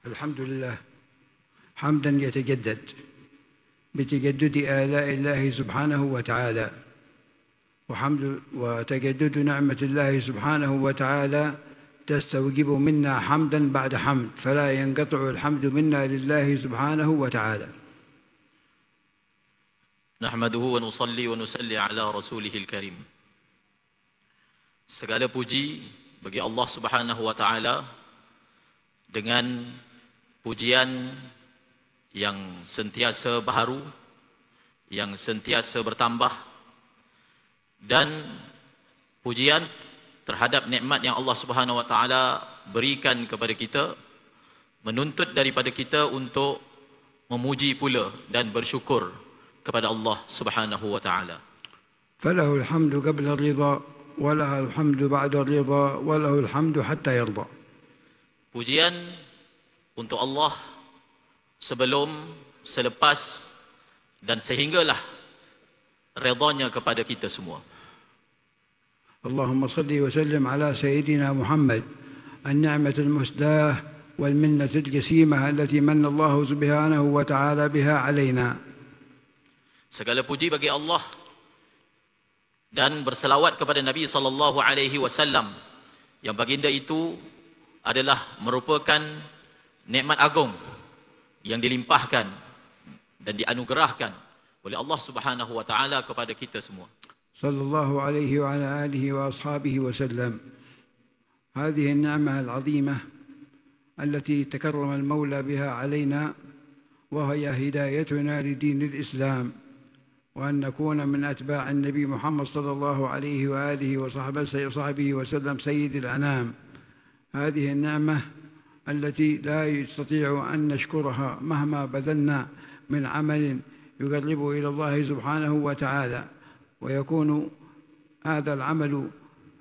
الحمد لله حمدا يتجدد بتجدد آلاء الله سبحانه وتعالى، وتجدد نعمة الله سبحانه وتعالى تستوجب منا حمدا بعد حمد، فلا ينقطع الحمد منا لله سبحانه وتعالى. نحمده ونصلي ونسلي على رسوله الكريم. Segala puji bagi Allah Subhanahu wa taala dengan pujian yang sentiasa baharu, yang sentiasa bertambah, dan pujian terhadap nikmat yang Allah Subhanahu wa taala berikan kepada kita, menuntut daripada kita untuk memuji pula dan bersyukur kepada Allah Subhanahu wa taala. فله الحمد قبل الرضا وله الحمد بعد الرضا وله الحمد حتى يرضى. Pujian untuk Allah sebelum, selepas, dan sehinggalah redanya kepada kita semua. اللهم صل وسلم على سيدنا محمد النعمة المسداة والمنة الجسيمة التي من الله سبحانه وتعالى بها علينا. Segala puji bagi Allah dan berselawat kepada Nabi sallallahu alaihi wasallam yang baginda itu adalah merupakan nikmat agung yang dilimpahkan dan dianugerahkan oleh Allah Subhanahu wa taala kepada kita semua. sallallahu alaihi wa ala alihi wa ashabihi wasallam. هذه النعمة العظيمة التي تكرم المولى بها علينا وهي هدايتنا لدين الإسلام، وأن نكون من أتباع النبي محمد صلى الله عليه وآله وصحبه وسلم سيد الأنام. هذه النعمة التي لا يستطيع أن نشكرها مهما بذلنا من عمل يقرب إلى الله سبحانه وتعالى، ويكون هذا العمل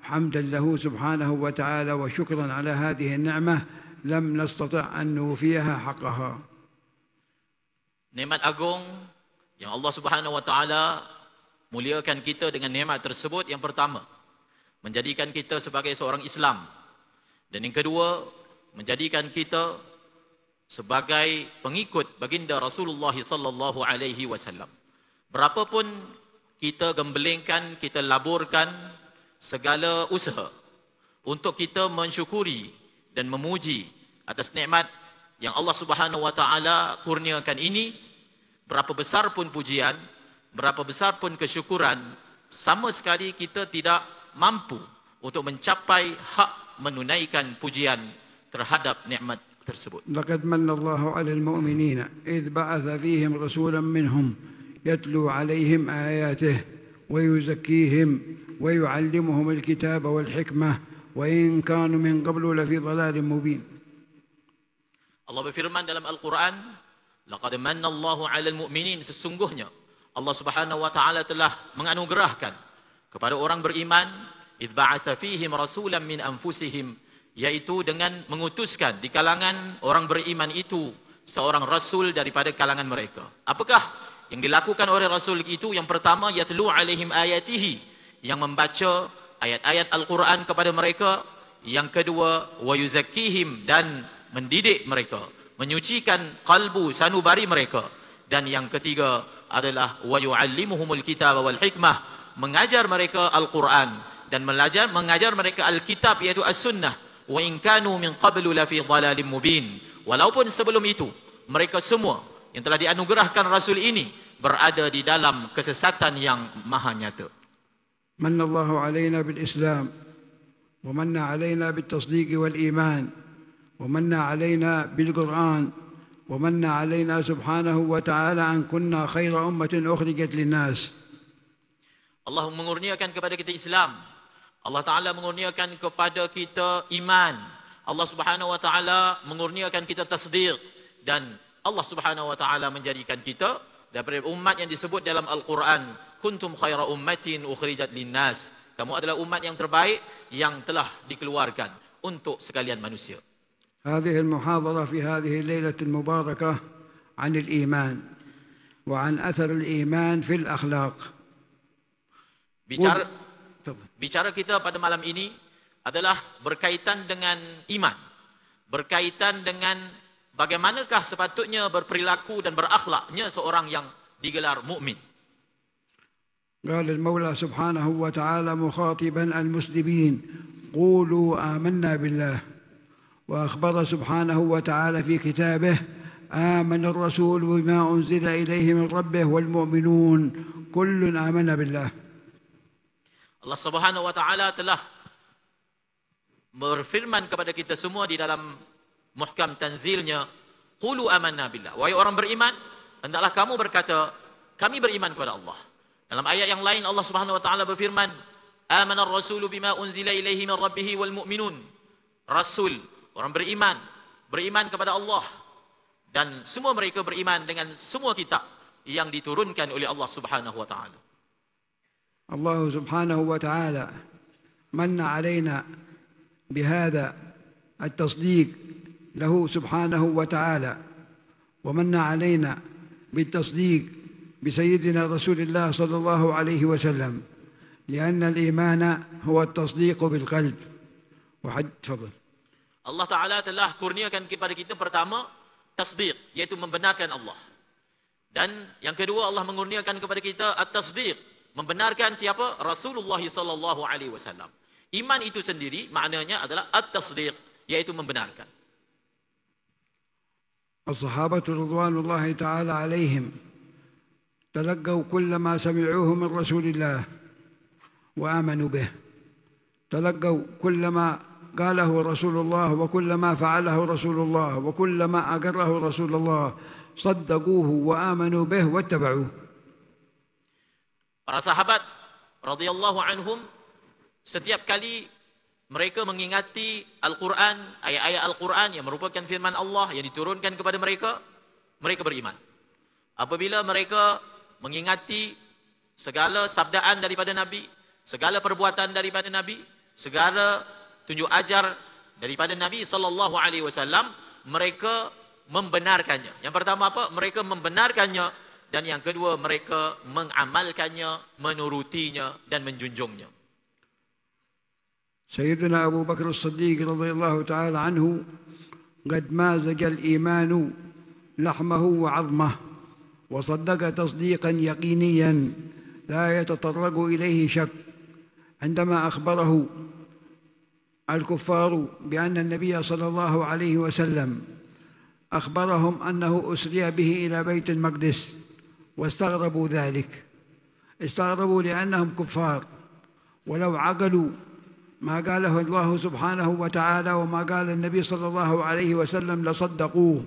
حمدا له سبحانه وتعالى وشكرا على هذه النعمة لم نستطع أن نوفيها حقها. Nikmat agung yang Allah Subhanahu wa taala muliakan kita dengan nikmat tersebut, yang pertama, menjadikan kita sebagai seorang Islam, dan yang kedua, menjadikan kita sebagai pengikut baginda Rasulullah sallallahu alaihi wasallam. Berapapun kita gembelengkan, kita laburkan segala usaha untuk kita mensyukuri dan memuji atas nikmat yang Allah Subhanahu wa taala kurniakan ini, berapa besar pun pujian, berapa besar pun kesyukuran, sama sekali kita tidak mampu untuk mencapai hak menunaikan pujian terhadap nikmat tersebut. لقد من الله على المؤمنين إذ بعث فيهم رسولا منهم يتلو عليهم آياته ويزكيهم ويعلمهم الكتاب والحكمة وإن كانوا من قبل لفي ضلال مبين. Allah berfirman dalam Al-Quran, laqad manna Allahu 'alal mu'minin, sesungguhnya Allah Subhanahu wa taala telah menganugerahkan kepada orang beriman, idz ba'atsa fihim rasulan min anfusihim, yaitu dengan mengutuskan di kalangan orang beriman itu seorang rasul daripada kalangan mereka. Apakah yang dilakukan oleh rasul itu? Yang pertama, yatlu 'alaihim ayatihi, yang membaca ayat-ayat Al-Quran kepada mereka. Yang kedua, wa yuzakkihim, dan mendidik mereka, menyucikan kalbu sanubari mereka. Dan yang ketiga adalah wa yu'allimuhumul kitaba wal hikmah, mengajar mereka Al-Quran dan mengajar mereka Al-Kitab, iaitu As-Sunnah. Wa in kanu min qablu lafi dhalalim mubin, walaupun sebelum itu mereka semua yang telah dianugerahkan rasul ini berada di dalam kesesatan yang maha nyata. من الله علينا بالإسلام ومن علينا بالتصديق والإيمان ومن علينا بالقرآن ومن علينا سبحانه وتعالى أن كنا خير أمة أخرجت للناس. Allah mengurniakan kepada kita Islam, Allah Ta'ala mengurniakan kepada kita iman, Allah Subhanahu wa Ta'ala mengurniakan kita tasdiq, dan Allah Subhanahu wa Ta'ala menjadikan kita daripada umat yang disebut dalam Al-Quran, kuntum khaira ummatin ukhrijat linnas, kamu adalah umat yang terbaik yang telah dikeluarkan untuk sekalian manusia. هذه المحاضرة في هذه الليلة المباركة عن الإيمان وعن أثر الإيمان في الأخلاق. Bicara kita pada malam ini adalah berkaitan dengan iman, berkaitan dengan bagaimanakah sepatutnya berperilaku dan berakhlaknya seorang yang digelar mukmin. قال المولى سبحانه وتعالى مخاطبا المسلمين قولوا آمنا بالله. وأخبر سبحانه وتعالى في كتابه آمن الرسول بما أنزل إليه من ربه والمؤمنون كل آمن بالله. Allah Subhanahu wa taala telah berfirman kepada kita semua di dalam muhkam tanzilnya, qulu amanna billah. Wahai orang beriman, hendaklah kamu berkata, kami beriman kepada Allah. Dalam ayat yang lain Allah Subhanahu wa taala berfirman, amana ar-rasulu bima unzila ilaihi min rabbih wal mu'minun. Rasul, orang beriman, beriman kepada Allah, dan semua mereka beriman dengan semua kitab yang diturunkan oleh Allah Subhanahu wa taala. Allah Subhanahu wa taala من علينا بهذا التصديق له سبحانه وتعالى، ومن علينا بالتصديق بسيدنا رسول الله صلى الله عليه وسلم، لأن الإيمان هو التصديق بالقلب. تفضل. Allah Ta'ala telah kurniakan kepada kita pertama tasdiq, iaitu membenarkan Allah. Dan yang kedua Allah mengurniakan kepada kita at-tasdiq, membenarkan siapa? Rasulullah sallallahu alaihi wasallam. Iman itu sendiri maknanya adalah at-tasdiq, iaitu membenarkan. الصحابة رضوان الله تعالى عليهم تلقوا كل ما سمعوه من رسول الله وآمنوا به. تلقوا كل ما قاله رسول الله وكل ما فعله رسول الله وكل ما أقره رسول الله، صدقوه وآمنوا به واتبعوه. Para sahabat radhiyallahu anhum, setiap kali mereka mengingati Al-Quran, ayat-ayat Al-Quran yang merupakan firman Allah yang diturunkan kepada mereka, mereka beriman. Apabila mereka mengingati segala sabdaan daripada Nabi, segala perbuatan daripada Nabi, segala tunjuk ajar daripada Nabi sallallahu alaihi wasallam, mereka membenarkannya. Yang pertama apa? Mereka membenarkannya, dan yang kedua mereka mengamalkannya, menurutinya dan menjunjungnya. سيدنا أبو بكر الصديق رضي الله تعالى عنه قد مازج الإيمان لحمه وعظمه وصدق تصديقا يقينيا لا يتطرق إليه شك، عندما أخبره الكفار بأن النبي صلى الله عليه وسلم أخبرهم أنه أسري به إلى بيت المقدس، واستغربوا ذلك. استغربوا لأنهم كفار، ولو عقلوا ما قاله الله سبحانه وتعالى وما قال النبي صلى الله عليه وسلم لصدقوه.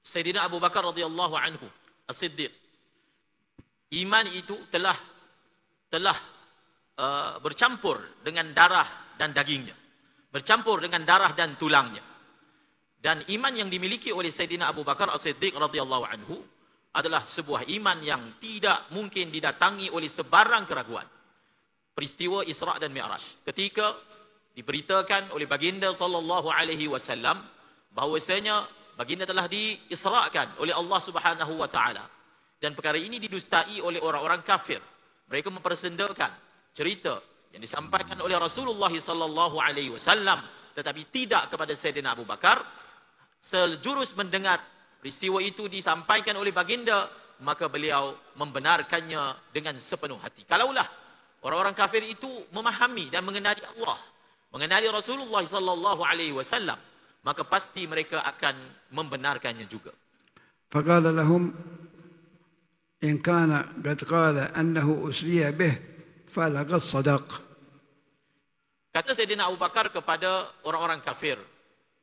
Sayyidina Abu Bakar radhiyallahu anhu as-Siddiq, iman itu telah bercampur dengan darah dan dagingnya, bercampur dengan darah dan tulangnya. Dan iman yang dimiliki oleh Sayyidina Abu Bakar as-Siddiq radhiyallahu anhu adalah sebuah iman yang tidak mungkin didatangi oleh sebarang keraguan. Peristiwa Isra' dan Mi'raj, ketika diberitakan oleh baginda sallallahu alaihi wasallam bahawasanya baginda telah diisra'kan oleh Allah Subhanahu wa taala, dan perkara ini didustai oleh orang-orang kafir. Mereka mempersendakan cerita yang disampaikan oleh Rasulullah sallallahu alaihi wasallam, tetapi tidak kepada Sayyidina Abu Bakar. Sejurus mendengar peristiwa itu disampaikan oleh baginda, maka beliau membenarkannya dengan sepenuh hati. Kalaulah orang-orang kafir itu memahami dan mengenali Allah, mengenali Rasulullah sallallahu alaihi wasallam, maka pasti mereka akan membenarkannya juga. فقال لهم إن كان قد قال أنه أسري به فلقد صدق. Kata Sayyidina Abu Bakar kepada orang-orang kafir,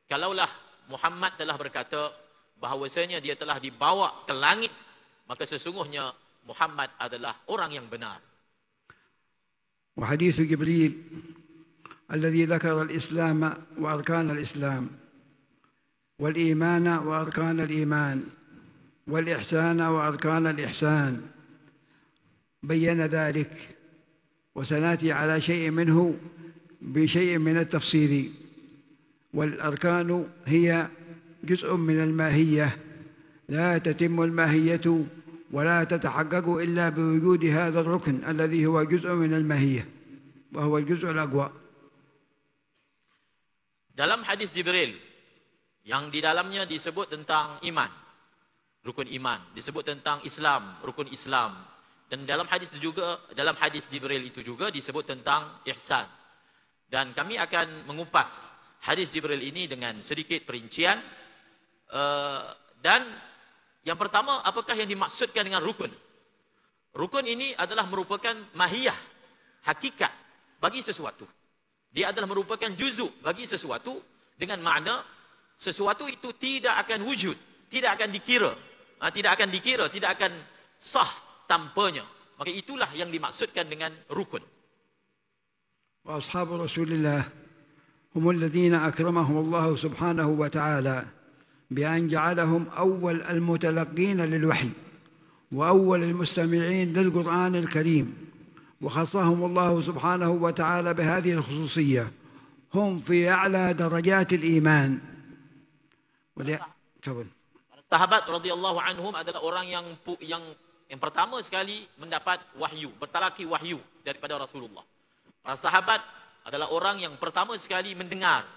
kalaulah Muhammad telah berkata bahawasanya dia telah dibawa ke langit, maka sesungguhnya Muhammad adalah orang yang benar. وحديث جبريل الذي ذكر الإسلام وأركان الإسلام والإيمان وأركان الإيمان والإحسان وأركان الإحسان بين ذلك، وسنأتي على شيء منه بشيء من التفصيل. والأركان هي جزء من الماهية، لا تتم الماهية ولا تتحقق إلا بوجود هذا الركن الذي هو جزء من الماهية وهو الجزء الأقوى. Dalam hadis Jibril yang di dalamnya disebut tentang iman, rukun iman, disebut tentang Islam, rukun Islam. Dan dalam hadis Jibril itu juga disebut tentang ihsan. Dan kami akan mengupas hadis Jibril ini dengan sedikit perincian. Dan yang pertama, apakah yang dimaksudkan dengan rukun? Rukun ini adalah merupakan mahiyah, hakikat bagi sesuatu. Dia adalah merupakan juzuk bagi sesuatu, dengan makna sesuatu itu tidak akan wujud, tidak akan dikira, tidak akan sah tanpanya. Maka itulah yang dimaksudkan dengan rukun. Wa ashabu Rasulillah humul ladzina akramahum Allah subhanahu wa ta'ala bi an ja'alahum awwal al-mutalaqqin lil-wahy wa awwal al-mustami'in lil-Qur'an al-Karim. وخصهم الله سبحانه وتعالى بهذه الخصوصية هم في أعلى درجات الإيمان. Sahabat radhiyallahu anhum adalah orang yang pertama sekali mendapat wahyu, bertalaki wahyu daripada Rasulullah. Para sahabat adalah orang yang pertama sekali mendengar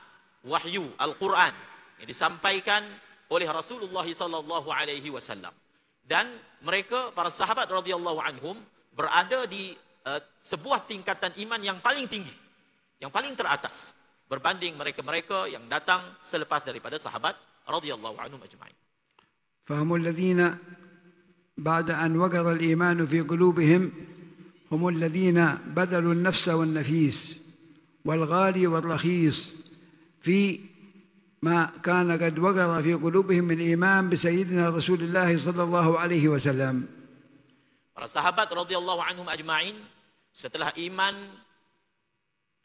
wahyu Al-Quran yang disampaikan oleh Rasulullah sallallahu alaihi wasallam. Dan mereka, para sahabat radhiyallahu anhum, berada di sebuah tingkatan iman yang paling tinggi, yang paling teratas berbanding mereka-mereka yang datang selepas daripada sahabat radhiyallahu anhum ajma'in. فهم الذين بعد أن وقر الإيمان في قلوبهم هم الذين بذلوا النفس والنفيس والغالي والرخيص في ما كان قد وقر في قلوبهم من إيمان بسيدنا رسول الله صلى الله عليه وسلم. Para sahabat radhiyallahu anhum ajma'in, setelah iman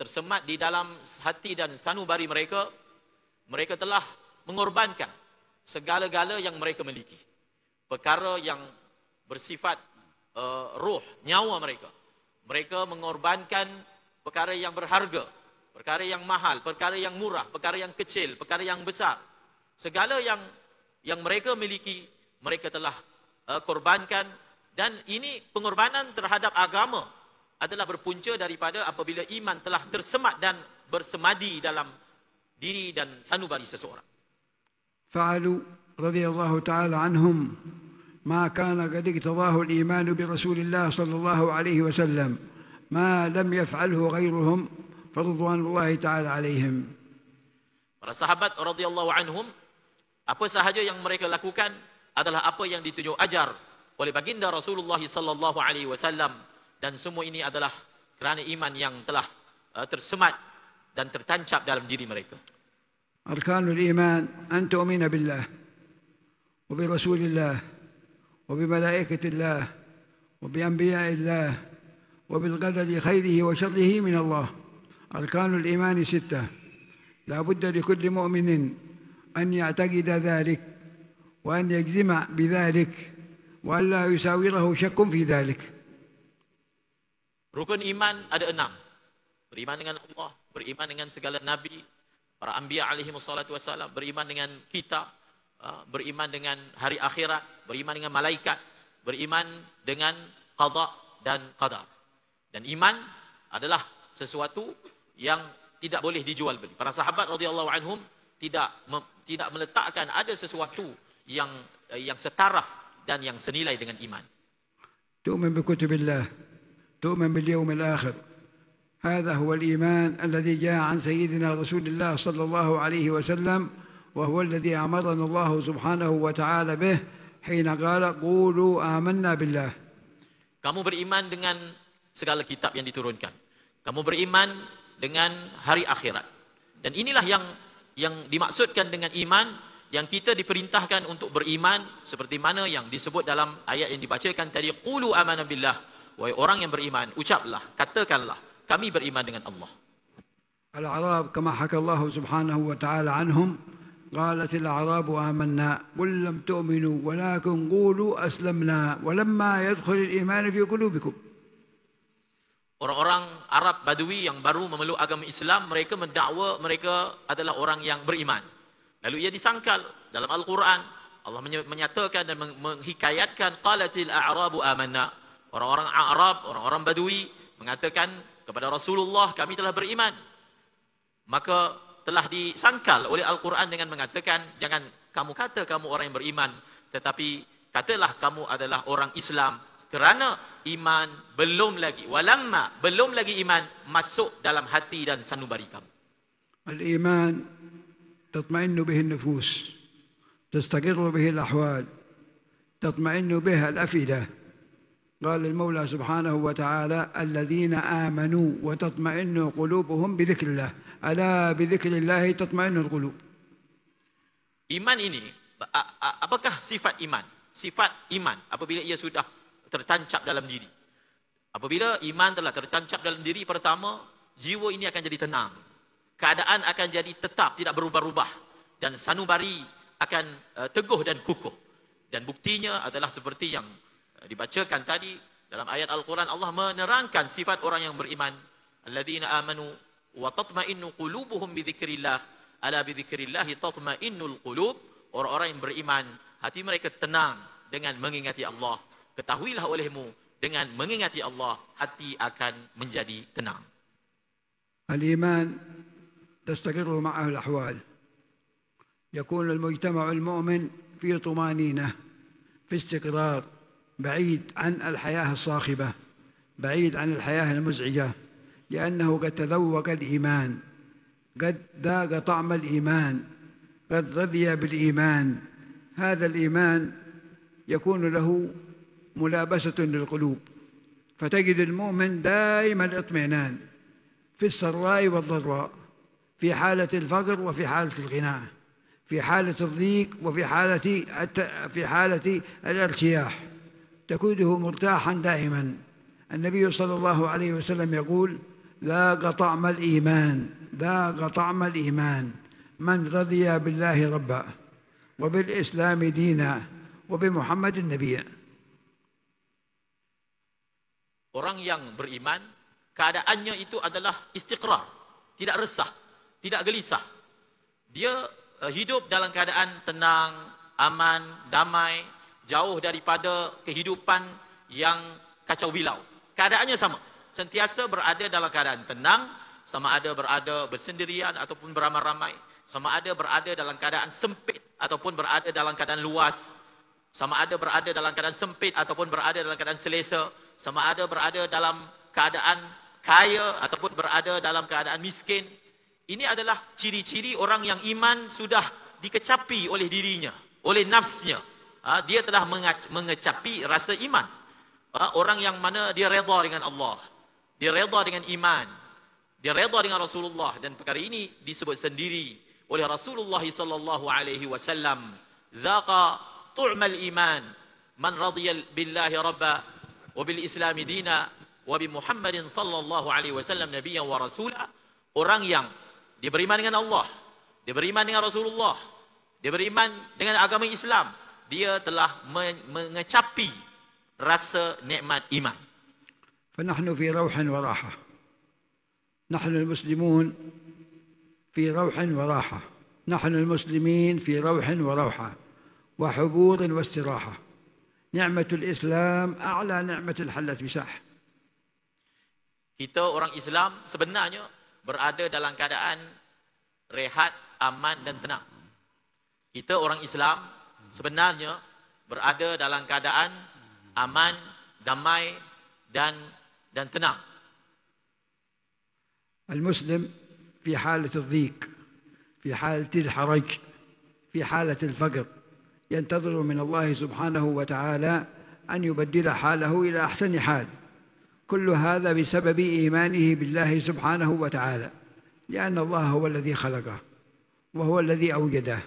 tersemat di dalam hati dan sanubari mereka, mereka telah mengorbankan segala-gala yang mereka miliki. Perkara yang bersifat roh, nyawa mereka. Mereka mengorbankan perkara yang berharga, perkara yang mahal, perkara yang murah, perkara yang kecil, perkara yang besar. Segala yang mereka miliki, mereka telah korbankan. Dan ini pengorbanan terhadap agama adalah berpunca daripada apabila iman telah tersemat dan bersemadi dalam diri dan sanubari seseorang. فعلوا رضي الله تعالى عنهم ما كان قد اقتضاه الإيمان برسول الله صلى الله عليه وسلم ما لم يفعله غيرهم فرضوان الله تعالى عليهم. Para sahabat radhiyallahu anhum, apa sahaja yang mereka lakukan adalah apa yang ditunjuk ajar oleh baginda Rasulullah sallallahu alaihi wasallam, dan semua ini adalah kerana iman yang telah tersemat dan tertancap dalam diri mereka. أركان الإيمان أن تؤمن بالله وبرسول الله وبملائكة الله وبأنبياء الله وبالقدر خيره وشره من الله. أركان الإيمان 6 لا بد لكل مؤمن أن يعتقد ذلك وأن يجزم بذلك وأن لا يساوره شك في ذلك. Rukun iman ada 6. Beriman dengan Allah, beriman dengan segala nabi, para anbiya alaihi wassalatu wassalam, beriman dengan kitab, beriman dengan hari akhirat, beriman dengan malaikat, beriman dengan qada dan qadar. Dan iman adalah sesuatu yang tidak boleh dijual beli. Para sahabat radhiyallahu anhum tidak meletakkan ada sesuatu yang setaraf dan yang senilai dengan iman. تؤمن بكتب الله، تؤمن باليوم الآخر. هذا هو الإيمان الذي جاء عن سيدنا رسول الله صلى الله عليه وسلم، وهو الذي أمرنا الله سبحانه وتعالى به حين قال قولوا آمنا بالله. Kamu beriman dengan segala kitab yang diturunkan. Kamu beriman dengan hari akhirat. Dan inilah yang dimaksudkan dengan iman, yang kita diperintahkan untuk beriman seperti mana yang disebut dalam ayat yang dibacakan tadi, qulu amanna billah. Wahai orang yang beriman, ucaplah, katakanlah, kami beriman dengan Allah. Al-A'rab kama haka Allah subhanahu wa ta'ala anhum, qalat al-A'rab amanna qul lam tu'minu walakin qulu aslamna walamma yadkhul al-iman fi qulubikum. Orang-orang Arab Badui yang baru memeluk agama Islam, mereka mendakwa mereka adalah orang yang beriman. Lalu ia disangkal dalam Al-Quran, Allah menyatakan dan menghikayatkan qalatil a'rabu amanna. Orang-orang Arab, orang-orang Badui mengatakan kepada Rasulullah, kami telah beriman. Maka telah disangkal oleh Al-Quran dengan mengatakan, jangan kamu kata kamu orang yang beriman, tetapi katalah kamu adalah orang Islam, kerana iman belum lagi, walamma, belum lagi iman masuk dalam hati dan sanubari kamu. الإيمان تطمئن به النفوس، تستقر به الأحوال، تطمئن به الأفئدة. قال المولى سبحانه وتعالى: الذين آمنوا وتطمئن قلوبهم بذكر الله، ألا بذكر الله تطمئن القلوب. Iman ini, apakah sifat iman? Sifat iman apabila ia sudah tertancap dalam diri. Apabila iman telah tertancap dalam diri, pertama, jiwa ini akan jadi tenang. Keadaan akan jadi tetap, tidak berubah-ubah. Dan sanubari akan teguh dan kukuh. Dan buktinya adalah seperti yang dibacakan tadi dalam ayat Al-Quran. Allah menerangkan sifat orang yang beriman. Alladzina amanu wa tatma'innu qulubuhum bidzikrillah. Ala bidzikrillahi tatma'innul qulub. Orang-orang yang beriman, hati mereka tenang dengan mengingati Allah. Ketahuilah olehmu, dengan mengingati Allah, hati akan menjadi tenang. الإيمان تستقر معه الأحوال. يكون المجتمع المؤمن في طمأنينة، في استقرار، بعيد عن الحياة الصاخبة، بعيد عن الحياة المزعجة، لأنه قد تذوق الإيمان، قد ذاق طعم الإيمان، قد رضي بالإيمان. هذا الإيمان يكون له ملابسة للقلوب، فتجد المؤمن دائما الاطمئنان في السراء والضراء، في حالة الفقر وفي حالة الغنى، في حالة الضيق وفي حالة الارتياح، تكونه مرتاحا دائما. النبي صلى الله عليه وسلم يقول: ذاق طعم الإيمان، ذاق طعم الإيمان من رضي بالله ربا وبالإسلام دينا وبمحمد نبيا. Orang yang beriman, keadaannya itu adalah istiqrar, tidak resah, tidak gelisah. Dia hidup dalam keadaan tenang, aman, damai, jauh daripada kehidupan yang kacau bilau. Keadaannya sama, sentiasa berada dalam keadaan tenang, sama ada berada bersendirian ataupun beramai-ramai, sama ada berada dalam keadaan sempit ataupun berada dalam keadaan luas, sama ada berada dalam keadaan sempit ataupun berada dalam keadaan selesa, sama ada berada dalam keadaan kaya ataupun berada dalam keadaan miskin. Ini adalah ciri-ciri orang yang iman sudah dikecapi oleh dirinya, oleh nafsnya. Dia telah mengecapi rasa iman. Orang yang mana dia redha dengan Allah, dia redha dengan iman, dia redha dengan Rasulullah, dan perkara ini disebut sendiri oleh Rasulullah sallallahu alaihi wasallam, "Dzaqa tu'mal iman man radiya billahi rabba wa bil islami dina wa bi Muhammadin sallallahu alaihi wasallam nabiyyan wa rasula." Orang yang dia beriman dengan Allah, dia beriman dengan Rasulullah, dia beriman dengan agama Islam, dia telah mengecapi rasa nikmat iman. فنحن في روح وراحة، نحن المسلمون في روح وراحة، نحن المسلمين في روح وروحة وحبور واستراحة. نعمة الإسلام أعلى نعمة حلت بساح. Kita orang Islam sebenarnya berada dalam keadaan rehat, aman dan tenang. Kita orang Islam sebenarnya berada dalam keadaan aman, damai dan tenang. المسلم في حالة الضيق، في حالة الحرج، في حالة الفقر، ينتظر من الله سبحانه وتعالى أن يبدل حاله إلى أحسن حال. كل هذا بسبب إيمانه بالله سبحانه وتعالى، لأن الله هو الذي خلقه وهو الذي أوجده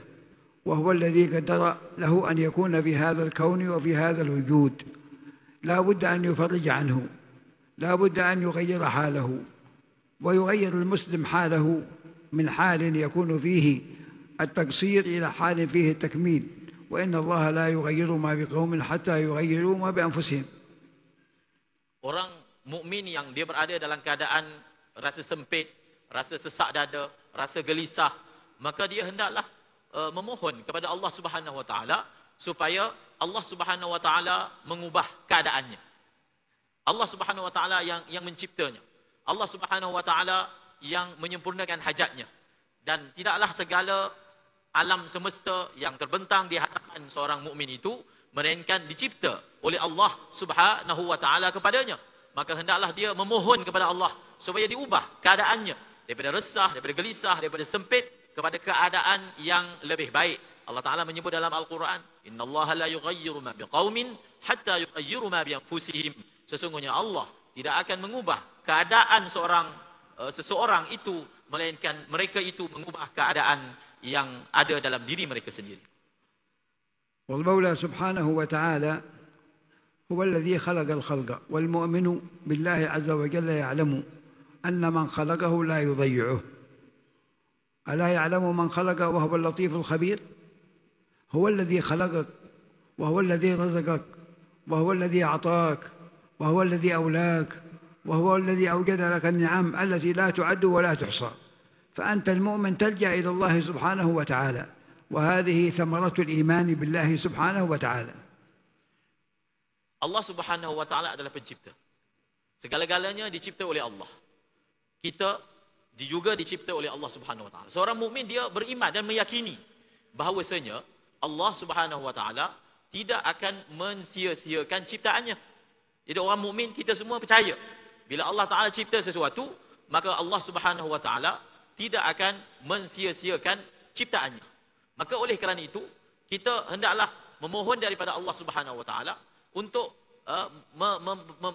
وهو الذي قدر له أن يكون في هذا الكون وفي هذا الوجود. لا بد أن يفرج عنه، لا بد أن يغير حاله، ويغير المسلم حاله من حال يكون فيه التقصير إلى حال فيه التكميل. وإن الله لا يغير ما بقوم حتى يغيروا ما بأنفسهم. Orang mukmin yang dia berada dalam keadaan rasa sempit, rasa sesak dada, rasa gelisah, maka dia hendaklah memohon kepada Allah Subhanahu wa taala supaya Allah Subhanahu wa taala mengubah keadaannya. Allah Subhanahu wa taala yang menciptanya. Allah Subhanahu wa taala yang menyempurnakan hajatnya. Dan tidaklah segala alam semesta yang terbentang di hadapan seorang mukmin itu melainkan dicipta oleh Allah Subhanahu wa taala kepadanya. Maka hendaklah dia memohon kepada Allah supaya diubah keadaannya daripada resah, daripada gelisah, daripada sempit kepada keadaan yang lebih baik. Allah Taala menyebut dalam Al-Quran, "Innallaha la yughayyiru ma biqaumin hatta yughayyiru ma bi anfusihim." Sesungguhnya Allah tidak akan mengubah keadaan seseorang itu melainkan mereka itu mengubah keadaan yang ada dalam diri mereka sendiri. والمولى سبحانه وتعالى هو الذي خلق الخلق والمؤمن بالله عز وجل يعلم أن من خلقه لا يضيعه. ألا يعلم من خلق وهو اللطيف الخبير؟ هو الذي خلقك وهو الذي رزقك وهو الذي أعطاك وهو الذي أولاك وهو الذي أوجد لك النعم التي لا تعد ولا تحصى. فأنت المؤمن تلجأ إلى الله سبحانه وتعالى، وهذه ثمرة الإيمان بالله سبحانه وتعالى. Allah Subhanahu wa taala adalah pencipta. Segala-galanya dicipta oleh Allah. Kita juga dicipta oleh Allah Subhanahu wa taala. Seorang mukmin dia beriman dan meyakini bahawasanya Allah Subhanahu wa taala tidak akan mensia-siakan ciptaannya. Jadi orang mukmin kita semua percaya bila Allah Taala cipta sesuatu, maka Allah Subhanahu wa taala tidak akan mensia-siakan ciptaannya. Maka oleh kerana itu kita hendaklah memohon daripada Allah Subhanahu wa taala untuk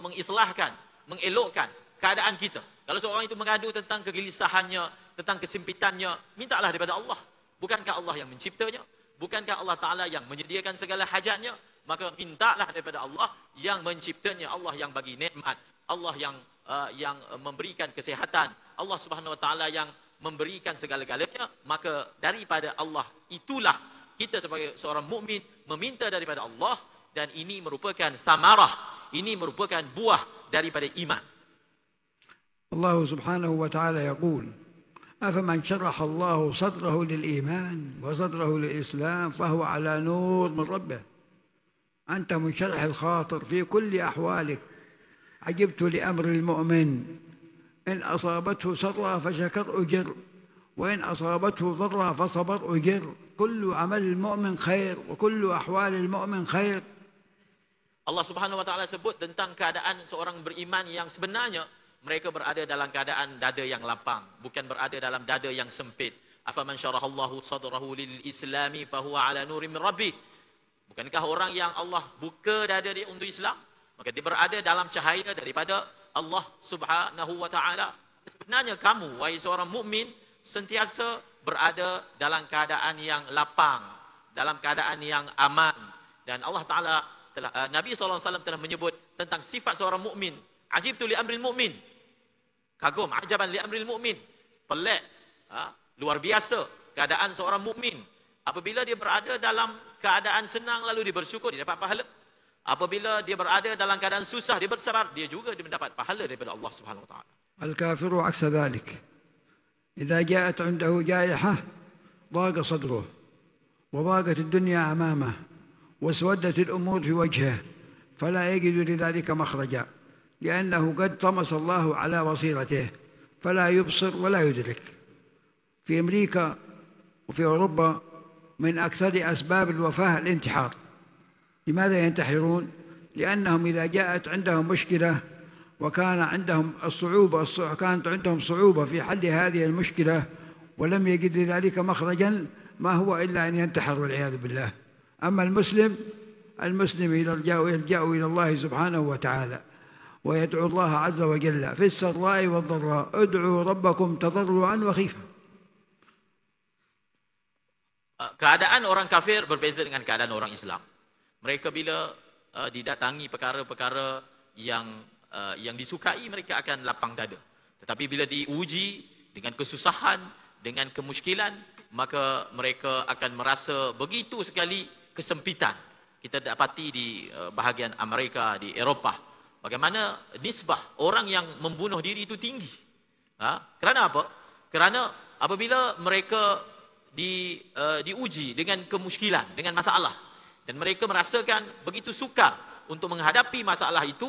mengislahkan, mengelokkan keadaan kita. Kalau seorang itu mengadu tentang kegelisahannya, tentang kesempitannya, mintalah daripada Allah. Bukankah Allah yang menciptanya? Bukankah Allah Ta'ala yang menyediakan segala hajatnya? Maka mintalah daripada Allah yang menciptanya, Allah yang bagi nikmat, Allah yang memberikan kesihatan, Allah Subhanahu Wa Ta'ala yang memberikan segala-galanya. Maka daripada Allah itulah kita sebagai seorang mukmin meminta daripada Allah, dan ini merupakan samarah, ini merupakan buah daripada iman. Allah Subhanahu wa ta'ala يقول: أفمن شرح الله صدره للإيمان وصدره للإسلام فهو على نور من ربه أنت منشرح الخاطر في كل أحوالك. عجبت لأمر المؤمن إن أصابته سرا فشكر أجر وإن أصابته ضرا فصبر أجر كل عمل المؤمن خير وكل أحوال المؤمن خير. Allah Subhanahu wa taala sebut tentang keadaan seorang beriman yang sebenarnya mereka berada dalam keadaan dada yang lapang, bukan berada dalam dada yang sempit. Afaman syarahallahu sadrahu lil islami fahuwa ala nurim min rabbih. Bukankah orang yang Allah buka dada dia untuk Islam, maka dia berada dalam cahaya daripada Allah Subhanahu wa taala. Sebenarnya kamu wahai seorang mukmin sentiasa berada dalam keadaan yang lapang, dalam keadaan yang aman. Dan Allah Taala telah Nabi SAW telah menyebut tentang sifat seorang mukmin. Ajibtu li amril mu'min. Kagum, ajaban li amril mu'min. Pelik, luar biasa keadaan seorang mukmin. Apabila dia berada dalam keadaan senang lalu dia bersyukur, dia dapat pahala. Apabila dia berada dalam keadaan susah, dia bersabar, dia juga mendapat pahala daripada Allah Subhanahu wa taala. الكافر عكس ذلك. إذا جاءت عنده جائحة ضاق صدره وضاقت الدنيا أمامه واسودت الأمور في وجهه فلا يجد لذلك مخرجا لأنه قد طمس الله على بصيرته فلا يبصر ولا يدرك. في أمريكا وفي أوروبا من أكثر أسباب الوفاة الانتحار. لماذا ينتحرون؟ لأنهم إذا جاءت عندهم مشكلة وكان عندهم كانت عندهم صعوبة في حل هذه المشكلة ولم يجد لذلك مخرجا ما هو إلا أن ينتحر والعياذ بالله. أما المسلم يلجأ إلى الله سبحانه وتعالى ويدعو الله عز وجل في السراء والضراء ادعوا ربكم تضرعا وخيفا. Keadaan orang kafir berbeza dengan keadaan orang Islam. Mereka bila didatangi perkara-perkara yang disukai, mereka akan lapang dada. Tetapi bila diuji dengan kesusahan, dengan kemuskilan, maka mereka akan merasa begitu sekali kesempitan. Kita dapati di bahagian Amerika, di Eropah, bagaimana nisbah orang yang membunuh diri itu tinggi. Kerana apa? Kerana apabila mereka diuji dengan kemuskilan, dengan masalah, dan mereka merasakan begitu sukar untuk menghadapi masalah itu,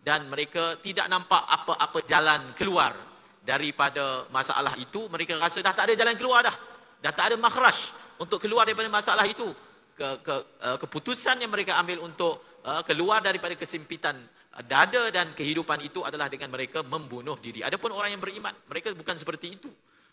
dan mereka tidak nampak apa-apa jalan keluar daripada masalah itu, mereka rasa dah tak ada jalan keluar dah. Dah tak ada makhraj untuk keluar daripada masalah itu. Keputusan yang mereka ambil untuk keluar daripada kesempitan dada dan kehidupan itu adalah dengan mereka membunuh diri. Adapun orang yang beriman, mereka bukan seperti itu.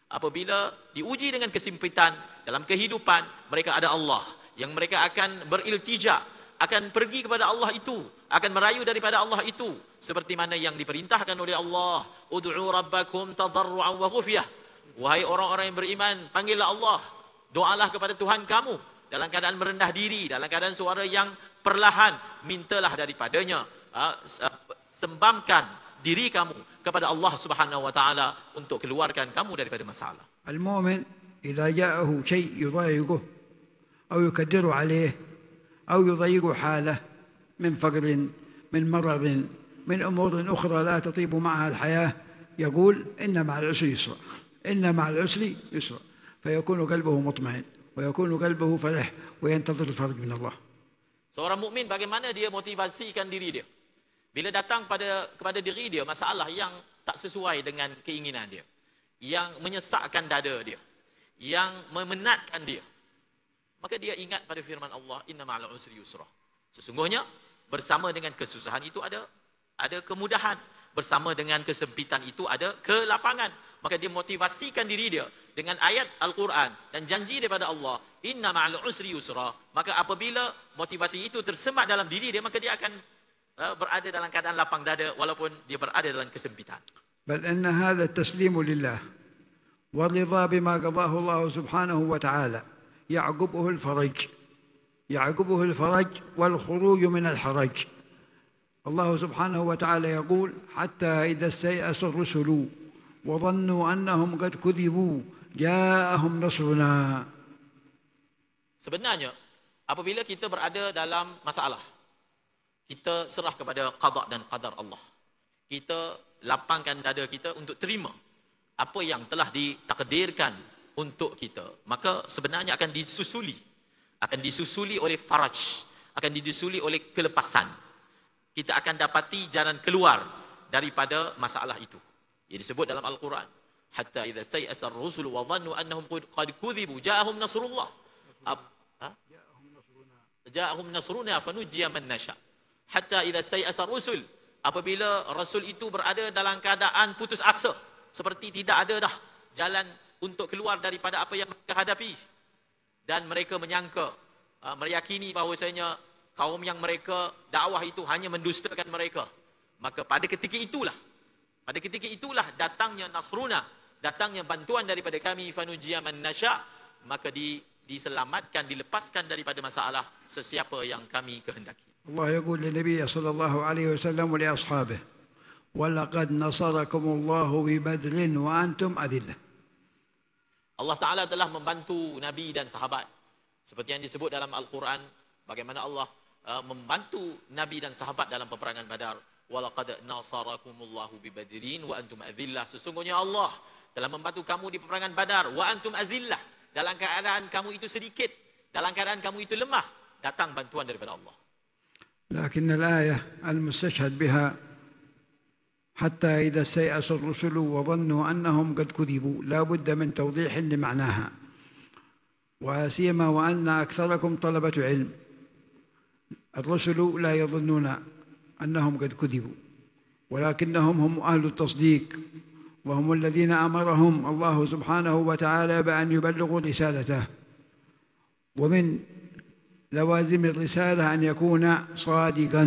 Apabila diuji dengan kesempitan dalam kehidupan, mereka ada Allah yang mereka akan beriltija, akan pergi kepada Allah itu, akan merayu daripada Allah itu, seperti mana yang diperintahkan oleh Allah, ud'u rabbakum tadarru'an wa khufyah. Wahai orang-orang yang beriman, panggillah Allah, doalah kepada Tuhan kamu dalam keadaan merendah diri, dalam keadaan suara yang perlahan, mintalah daripadanya, sembamkan diri kamu kepada Allah Subhanahu wa taala untuk keluarkan kamu daripada masalah. المؤمن إذا جاءه شيء يضايقه أو يكدر عليه أو يضيق حاله من فقر، من مرض، من أمور أخرى لا تطيب معها الحياة، يقول إن مع العسر يسرا، إن مع العسر يسرا، فيكون قلبه مطمئن ويكون قلبه فرح وينتظر الفرج من الله. Seorang mukmin bagaimana dia motivasikan diri dia? Bila datang kepada diri dia masalah yang tak sesuai dengan keinginan dia, yang menyesakkan dada dia, yang memenatkan dia, maka dia ingat pada firman Allah, inna ma'al usri yusra. Sesungguhnya bersama dengan kesusahan itu ada kemudahan, bersama dengan kesempitan itu ada kelapangan. Maka dia motivasikan diri dia dengan ayat Al-Quran dan janji daripada Allah, inna ma'al usri yusra. Maka apabila motivasi itu tersemat dalam diri dia, maka dia akan berada dalam keadaan lapang dada walaupun dia berada dalam kesempitan. بل أن هذا التسليم لله والرضا بما قضاه الله سبحانه وتعالى يعقبه الفرج والخروج من الحرج. الله سبحانه وتعالى يقول حتى إذا استيأس الرسل وظنوا أنهم قد كذبوا جاءهم نصرنا. Sebenarnya apabila kita berada dalam masalah, kita serah kepada qada dan qadar Allah. Kita lapangkan dada kita untuk terima apa yang telah ditakdirkan untuk kita. Maka sebenarnya akan disusuli oleh faraj, akan disusuli oleh kelepasan. Kita akan dapati jalan keluar daripada masalah itu. Ia disebut dalam Al-Quran, hatta idza stay'asa ar-rusul wa dhannu annahum qad kudhibu ja'ahum nasrullah. Ja'ahum nasruna fanujjiya man nasha. Hatta idza stay'asa ar-rusul, apabila rasul itu berada dalam keadaan putus asa, seperti tidak ada dah jalan untuk keluar daripada apa yang mereka hadapi, dan mereka menyangka, meyakini bahawasanya kaum yang mereka dakwah itu hanya mendustakan mereka, maka pada ketika itulah datangnya nasruna, datangnya bantuan daripada kami, fanujjiya man nasha, maka diselamatkan, dilepaskan daripada masalah sesiapa yang kami kehendaki. الله يقول للنبي صلى الله عليه وسلم ولأصحابه ولقد نصركم الله ببدر وأنتم أذلة. Allah Ta'ala telah membantu Nabi dan sahabat. Seperti yang disebut dalam Al-Quran, bagaimana Allah membantu Nabi dan sahabat dalam peperangan Badar. وَلَقَدْ نَصَرَكُمُ اللَّهُ بِبَدْرٍ وَأَنْتُمْ أَذِلَّةٌ. Sesungguhnya Allah telah membantu kamu di peperangan Badar. وَأَنْتُمْ أَذِلَّةٌ. Dalam keadaan kamu itu sedikit, dalam keadaan kamu itu lemah, datang bantuan daripada Allah. لكن الآية المستشهد بها حتى إذا استيأس الرسل وظنوا أنهم قد كذبوا لا بد من توضيح لمعناها، وسيما وأن أكثركم طلبة علم. الرسل لا يظنون أنهم قد كذبوا، ولكنهم هم أهل التصديق، وهم الذين أمرهم الله سبحانه وتعالى بأن يبلغوا رسالته. ومن لوازم الرسالة أن يكون صادقا،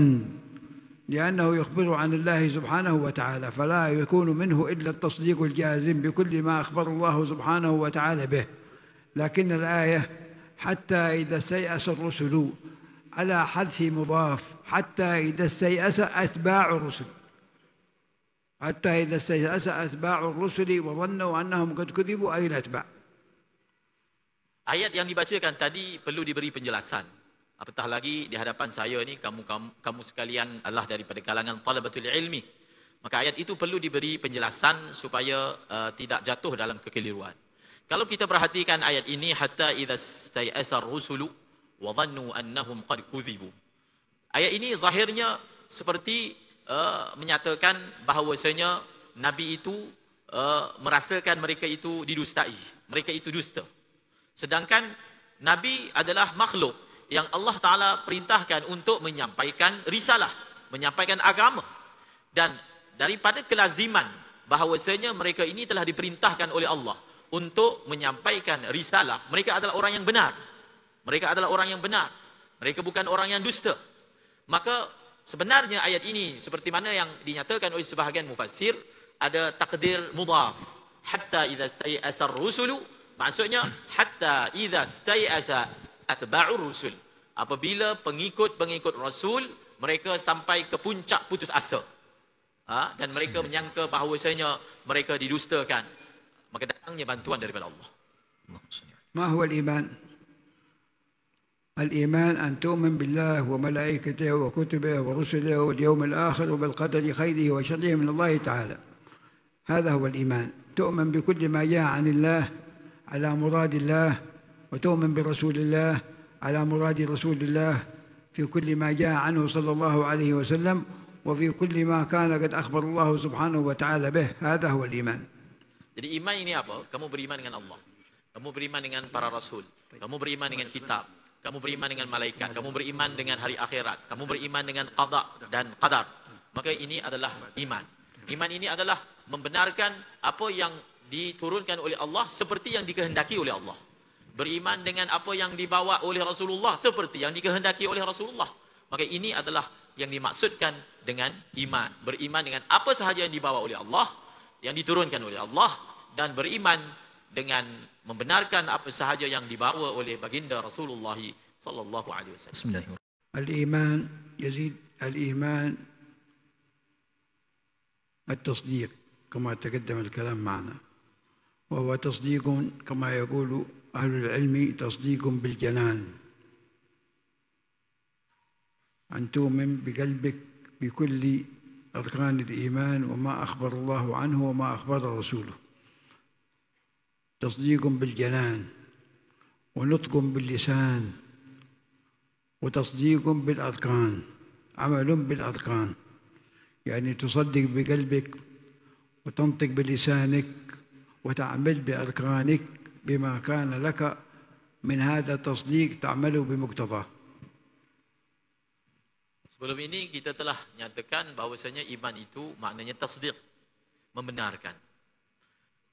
لأنه يخبر عن الله سبحانه وتعالى، فلا يكون منه إلا التصديق الجازم بكل ما أخبر الله سبحانه وتعالى به. لكن الآية حتى إذا استيأس الرسل على حذف مضاف، حتى إذا استيأس أتباع الرسل، حتى إذا استيأس أتباع الرسل وظنوا أنهم قد كذبوا أي الأتباع. Ayat yang dibacakan tadi perlu diberi penjelasan. Apatah lagi di hadapan saya ni kamu sekalian adalah daripada kalangan talabatul ilmi. Maka ayat itu perlu diberi penjelasan supaya tidak jatuh dalam kekeliruan. Kalau kita perhatikan ayat ini, hatta idza stay'asa ar-rusulu wa dhannu annahum qad kudzibu. Ayat ini zahirnya seperti menyatakan bahawasanya nabi itu merasakan mereka itu didustai, mereka itu dusta. Sedangkan Nabi adalah makhluk yang Allah Ta'ala perintahkan untuk menyampaikan risalah, menyampaikan agama. Dan daripada kelaziman bahawasanya mereka ini telah diperintahkan oleh Allah untuk menyampaikan risalah, mereka adalah orang yang benar. Mereka adalah orang yang benar. Mereka bukan orang yang dusta. Maka sebenarnya ayat ini seperti mana yang dinyatakan oleh sebahagian mufassir, ada takdir mudhaf. Hatta idza stai'asa ar-rusulu, maksudnya hatta idza stai'asa atba'ur rusul. Apabila pengikut-pengikut Rasul mereka sampai ke puncak putus asa. Dan mereka menyangka bahawasanya mereka didustakan, maka datangnya bantuan daripada Allah. ما هو الإيمان؟ الإيمان أن تؤمن بالله وملائكته وكتبه ورسله واليوم الآخر وبالقدر خيره وشره من الله تعالى. هذا هو الإيمان. تؤمن بكل ما جاء عن الله على مراد الله، وتؤمن برسول الله على مراد رسول الله في كل ما جاء عنه صلى الله عليه وسلم، وفي كل ما كان قد أخبر الله سبحانه وتعالى به. هذا هو الإيمان. Jadi iman ini apa? Kamu beriman dengan Allah. Kamu beriman dengan para rasul. Kamu beriman dengan kitab. Kamu beriman dengan malaikat. Kamu beriman dengan hari akhirat. Kamu beriman dengan qada dan qadar. Maka ini adalah iman. Iman ini adalah membenarkan apa yang diturunkan oleh Allah seperti yang dikehendaki oleh Allah. Beriman dengan apa yang dibawa oleh Rasulullah seperti yang dikehendaki oleh Rasulullah. Maka ini adalah yang dimaksudkan dengan iman. Beriman dengan apa sahaja yang dibawa oleh Allah, yang diturunkan oleh Allah, dan beriman dengan membenarkan apa sahaja yang dibawa oleh baginda Rasulullah sallallahu alaihi wasallam. Bismillahirrahmanirrahim. Al-iman yazid al-iman التصديق كما تقدم الكلام معنا، وهو تصديق كما يقول أهل العلم تصديق بالجنان، أن تؤمن بقلبك بكل أركان الإيمان وما أخبر الله عنه وما أخبر رسوله. تصديق بالجنان ونطق باللسان وتصديق بالأركان، عمل بالأركان، يعني تصدق بقلبك وتنطق بلسانك وتعمل بأركانك بما كان لك من هذا التصديق تعمل بمقتضاه. Sebelum ini kita telah nyatakan bahawasanya iman itu maknanya tasdiq, membenarkan.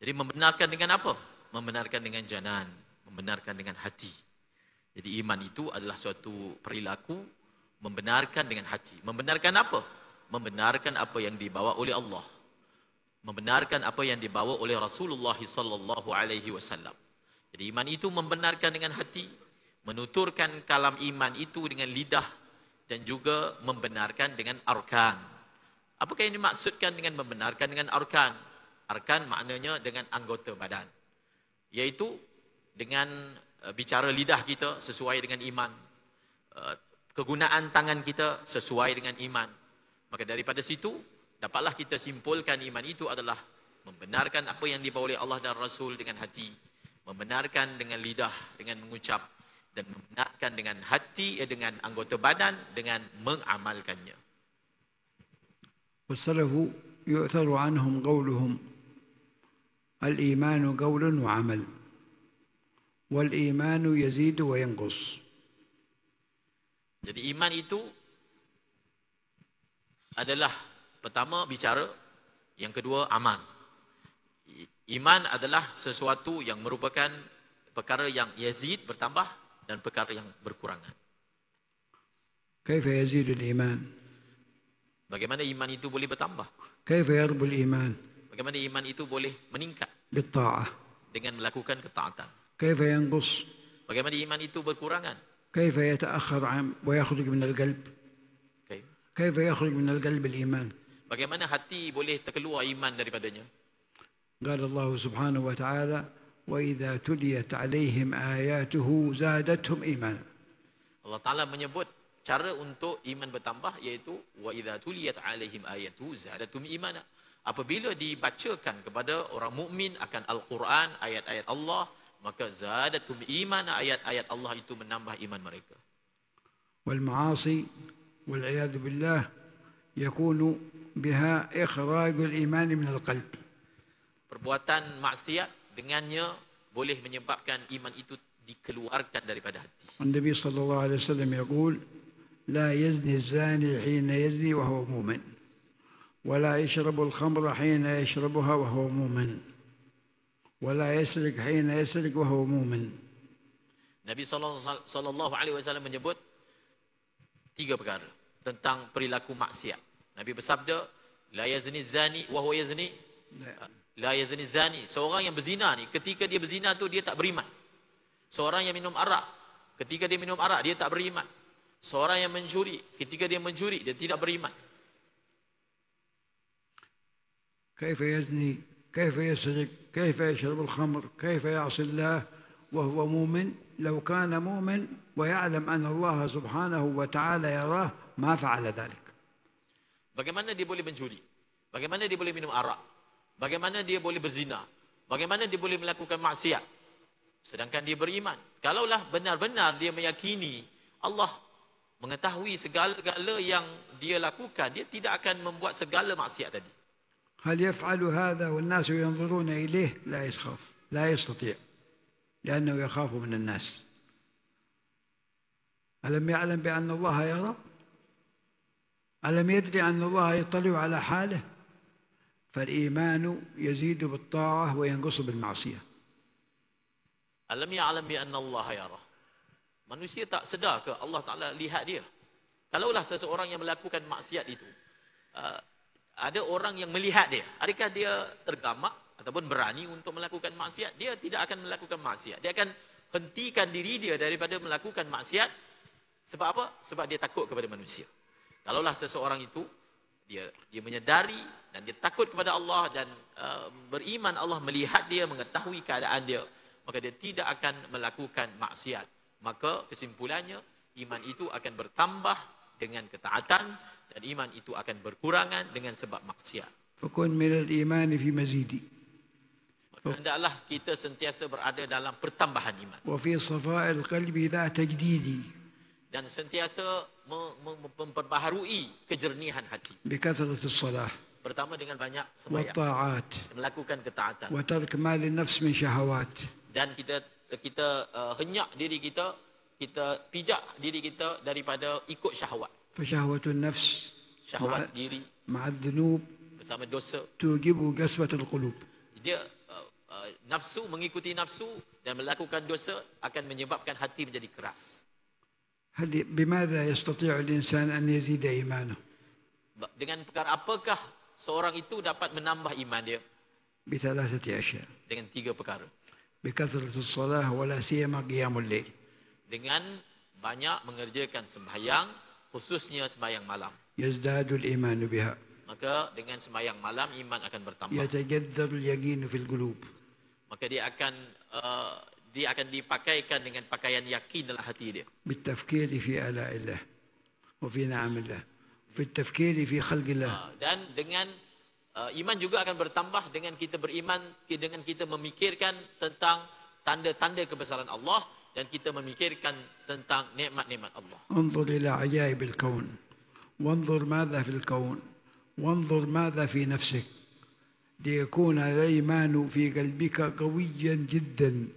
Jadi membenarkan dengan apa? Membenarkan dengan janan, membenarkan dengan hati. Jadi iman itu adalah suatu perilaku membenarkan dengan hati. Membenarkan apa? Membenarkan apa yang dibawa oleh Allah. Membenarkan apa yang dibawa oleh Rasulullah sallallahu alaihi wasallam. Jadi iman itu membenarkan dengan hati, menuturkan kalam iman itu dengan lidah, dan juga membenarkan dengan arkan. Apakah yang dimaksudkan dengan membenarkan dengan arkan? Arkan maknanya dengan anggota badan. Iaitu dengan bicara lidah kita sesuai dengan iman. Kegunaan tangan kita sesuai dengan iman. Maka daripada situ, dapatlah kita simpulkan iman itu adalah membenarkan apa yang dibawa oleh Allah dan Rasul dengan hati. Membenarkan dengan lidah, dengan mengucap. Dan membenarkan dengan hati, dengan anggota badan, dengan mengamalkannya. والسلف يؤثر عنهم قولهم الإيمان قول وعمل والإيمان يزيد وينقص. Jadi iman itu adalah pertama bicara, yang kedua amal. Iman adalah sesuatu yang merupakan perkara yang yazid, bertambah, dan perkara yang berkurangan. كيف يزيد الإيمان؟ Bagaimana iman itu boleh bertambah? كيف يربو الإيمان؟ Bagaimana iman itu boleh meningkat? بالطاعة. Dengan melakukan ketaatan. كيف ينقص؟ Bagaimana iman itu berkurangan? كيف يتأخر عن ويخرج من القلب؟ كيف يخرج من القلب الإيمان؟ Bagaimana hati boleh terkeluar iman daripadanya? قال الله سبحانه وتعالى وإذا تليت عليهم آياته زادتهم إيمانا. Allah Ta'ala menyebut cara untuk iman bertambah, iaitu wa idza tuliyat alaihim ayatu zadatum imana. Apabila dibacakan kepada orang mukmin akan Al-Quran, ayat-ayat Allah, maka zadatum imana, ayat-ayat Allah itu menambah iman mereka. والمعاصي والعياذ بالله يكون بها إخراج الإيمان من القلب. perbuatan maksiat dengannya boleh menyebabkan iman itu dikeluarkan daripada hati. النبي صلى الله عليه وسلم يقول لا يزني الزاني حين يزني وهو مؤمن ولا يشرب الخمر حين يشربها وهو مؤمن ولا يسرق حين يسرق وهو مؤمن. Nabi sallallahu alaihi wasallam menyebut 3 perkara tentang perilaku maksiat. Nabi bersabda, la yazni zani wa huwa yazni. La yazni zani, seorang yang berzina ni, ketika dia berzina tu dia tak beriman. Seorang yang minum arak, ketika dia minum arak dia tak beriman. Seorang yang mencuri, ketika dia mencuri dia tidak beriman. كيف يزني؟ كيف يسرق؟ كيف يشرب الخمر؟ كيف يعصي الله وهو مؤمن؟ لو كان مؤمن ويعلم أن الله سبحانه وتعالى يراه ما فعل ذلك. Bagaimana dia boleh mencuri? Bagaimana dia boleh minum arak? Bagaimana dia boleh berzina? Bagaimana dia boleh melakukan maksiat? Sedangkan dia beriman. Kalaulah benar-benar dia meyakini Allah mengetahui segala yang dia lakukan, dia tidak akan membuat segala maksiat tadi. هل يفعل هذا والناس ينظرون إليه؟ لا يخاف، لا يستطيع، لأنه يخاف من الناس. ألم يعلم بأن الله يرى؟ ألم يدري أن الله يطلع على حاله؟ فالإيمان يزيد بالطاعة وينقص بالمعصية. Alam ya'lam bi anna Allah yara. Manusia tak sedar ke Allah Taala lihat dia? Kalaulah seseorang yang melakukan maksiat itu, ada orang yang melihat dia, adakah dia tergamak ataupun berani untuk melakukan maksiat? Dia tidak akan melakukan maksiat. Dia akan hentikan diri dia daripada melakukan maksiat. Sebab apa? Sebab dia takut kepada manusia. Kalaulah seseorang itu dia menyedari dan dia takut kepada Allah dan beriman, Allah melihat dia, mengetahui keadaan dia, maka dia tidak akan melakukan maksiat. Maka kesimpulannya, iman itu akan bertambah dengan ketaatan dan iman itu akan berkurangan dengan sebab maksiat. فكن من الإيمان في مزيد. Maka hendaklah kita sentiasa berada dalam pertambahan iman. وفي صفاء القلب ذا تجديد. Dan sentiasa memperbaharui kejernihan hati. بكثرة الصلاة. Pertama dengan banyak sembahyang. والطاعات. Melakukan ketaatan. وترك ما للنفس من شهوات. Dan kita henyak diri kita, kita pijak diri kita daripada ikut syahwat. فشهوة النفس Syahwat diri مع الذنوب bersama dosa. توجب قسوة القلوب. Dia nafsu, mengikuti nafsu dan melakukan dosa akan menyebabkan hati menjadi keras. بماذا يستطيع الإنسان أن يزيد إيمانه؟ Dengan perkara apakah seorang itu dapat menambah iman dia? بثلاثة أشياء. Dengan 3 perkara. بكثرة الصلاة ولا سيما قيام الليل. Dengan banyak mengerjakan sembahyang, khususnya sembahyang malam. يزداد الإيمان بها. Maka dengan sembahyang malam iman akan bertambah. يتجذر اليقين في القلوب. Maka dia akan dipakaikan dengan pakaian yakin dalam hati dia. بالتفكير في آلاء الله وفي نعم الله في التفكير في خلق الله. Dan dengan iman juga akan bertambah dengan kita beriman, dengan kita memikirkan tentang tanda-tanda kebesaran Allah dan kita memikirkan tentang nikmat-nikmat Allah. انظر إلى عجائب الكون وانظر ماذا في الكون وانظر ماذا في نفسك ليكون الإيمان في قلبك قويا جدا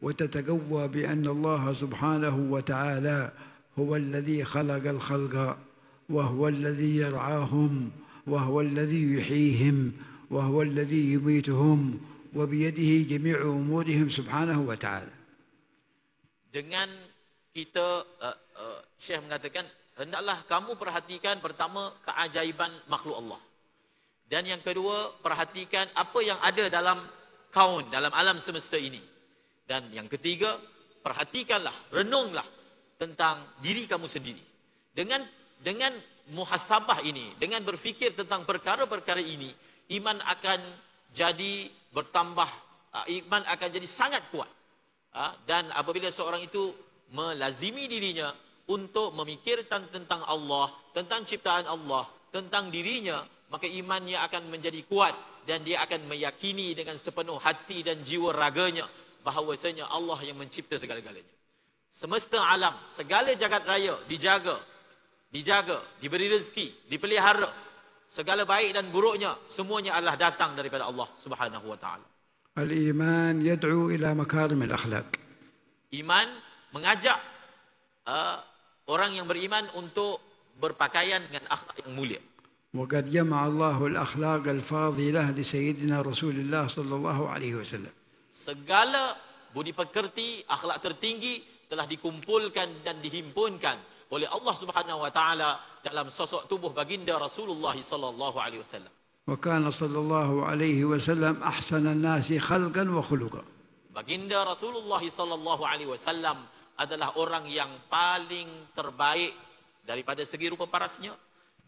وتتقوى بأن الله سبحانه وتعالى هو الذي خلق الخلق وهو الذي يرعاهم وهو الذي يحييهم وهو الذي يميتهم وبيده جميع أمورهم سبحانه وتعالى. Dengan kita, Syekh mengatakan, hendaklah kamu perhatikan pertama keajaiban makhluk Allah. Dan yang kedua, perhatikan apa yang ada dalam kaun, dalam alam semesta ini. Dan yang ketiga, perhatikanlah, renunglah tentang diri kamu sendiri. Dengan muhasabah ini, dengan berfikir tentang perkara-perkara ini, iman akan jadi bertambah, iman akan jadi sangat kuat. Dan apabila seorang itu melazimi dirinya untuk memikirkan tentang Allah, tentang ciptaan Allah, tentang dirinya, maka imannya akan menjadi kuat dan dia akan meyakini dengan sepenuh hati dan jiwa raganya bahawasanya Allah yang mencipta segala-galanya. Semesta alam, segala jagat raya dijaga, diberi rezeki, dipelihara. segala baik dan buruknya semuanya adalah datang daripada Allah Subhanahu wa taala. الإيمان يدعو إلى مكارم الأخلاق. Iman mengajak orang yang beriman untuk berpakaian dengan akhlak yang mulia. وقد جمع الله الأخلاق الفاضلة لسيدنا رسول الله صلى الله عليه وسلم. Segala budi pekerti, akhlak tertinggi telah dikumpulkan dan dihimpunkan oleh Allah Subhanahu wa taala dalam sosok tubuh baginda Rasulullah sallallahu alaihi wasallam. وكان صلى الله عليه وسلم أحسن الناس خلقا وخلقا. Baginda Rasulullah sallallahu alaihi wasallam adalah orang yang paling terbaik daripada segi rupa parasnya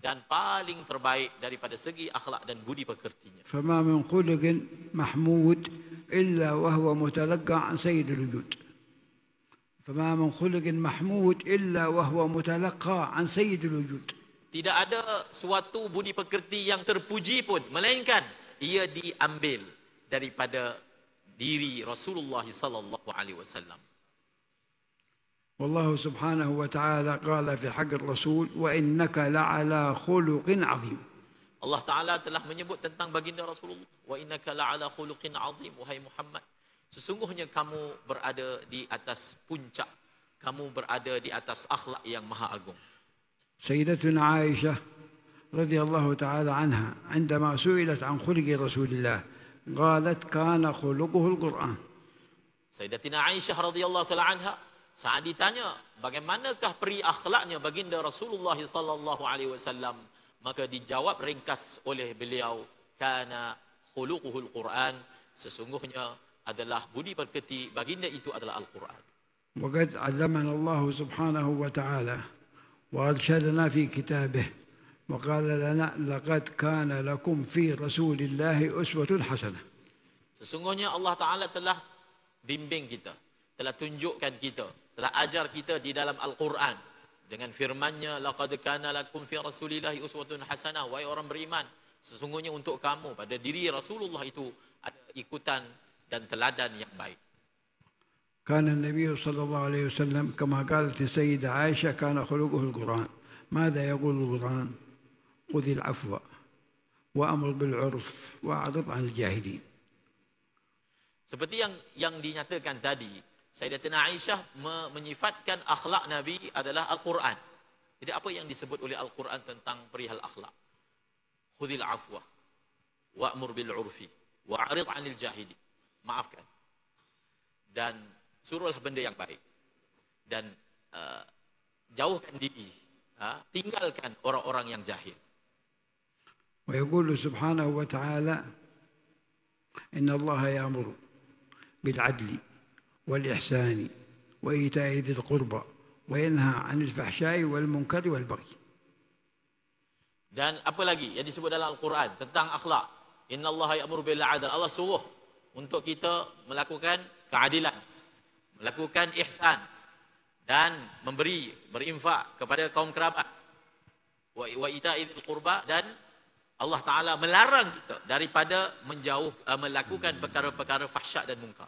dan paling terbaik daripada segi akhlak dan budi pekertinya. فما من خلق محمود إلا وهو متلقى عن سيد الوجود. فما من خلق محمود إلا وهو متلقى عن سيد الوجود. Tidak ada suatu budi pekerti yang terpuji pun, melainkan ia diambil daripada diri Rasulullah sallallahu alaihi wasallam. والله سبحانه وتعالى قال في حق الرسول وإنك لعلى خلق عظيم. Allah Ta'ala telah menyebut tentang baginda Rasulullah, wa innaka la'ala khuluqin azim, wahai Muhammad, sesungguhnya kamu berada di atas puncak, kamu berada di atas akhlak yang maha agung. سيدتنا عائشة رضي الله تعالى عنها عندما سئلت عن خلق رسول الله قالت كان خلقه القرآن. Sayyidatina Aisyah radhiyallahu taala anha saat ditanya bagaimanakah peri akhlaknya baginda Rasulullah sallallahu alaihi wasallam, maka dijawab ringkas oleh beliau, kana khuluquhul Quran, sesungguhnya adalah budi pekerti baginda itu adalah Al-Quran. وقد علمنا الله سبحانه وتعالى وأرشدنا في كتابه وقال لنا لقد كان لكم في رسول الله أسوة حسنة. Sesungguhnya Allah Ta'ala telah bimbing kita, telah tunjukkan kita, telah ajar kita di dalam Al-Quran dengan firman-Nya, laqad kana lakum fi rasulillahi uswatun hasanah, wahai orang beriman, sesungguhnya untuk kamu pada diri Rasulullah itu ada ikutan dan teladan yang baik. كان النبي صلى الله عليه وسلم كما قالت السيدة عائشة كان خلقه القرآن. ماذا يقول القرآن؟ خذ العفو وأمر بالعرف وأعرض عن الجاهلين. Seperti yang dinyatakan tadi, Sayyidatina Aisyah menyifatkan akhlak Nabi adalah Al-Quran. Jadi apa yang disebut oleh Al-Quran tentang perihal akhlak? Khudhil afwa wa'mur bil urfi wa'arid 'anil jahilin. Maafkan dan suruhlah benda yang baik dan jauhkan diri, tinggalkan orang-orang yang jahil. ويقول سبحانه وتعالى إن الله يأمر بالعدل والإحسان وإيتاء ذي القربى وينهى عن الفحشاء والمنكر والبغي. Dan apa lagi yang disebut dalam Al-Quran tentang akhlak? Inna Allah ya'muru bil 'adl. Allah suruh untuk kita melakukan keadilan, melakukan ihsan dan berinfak kepada kaum kerabat. Wa ita'i dzil qurba, dan Allah Taala melarang kita daripada melakukan perkara-perkara fahsyak dan munkar.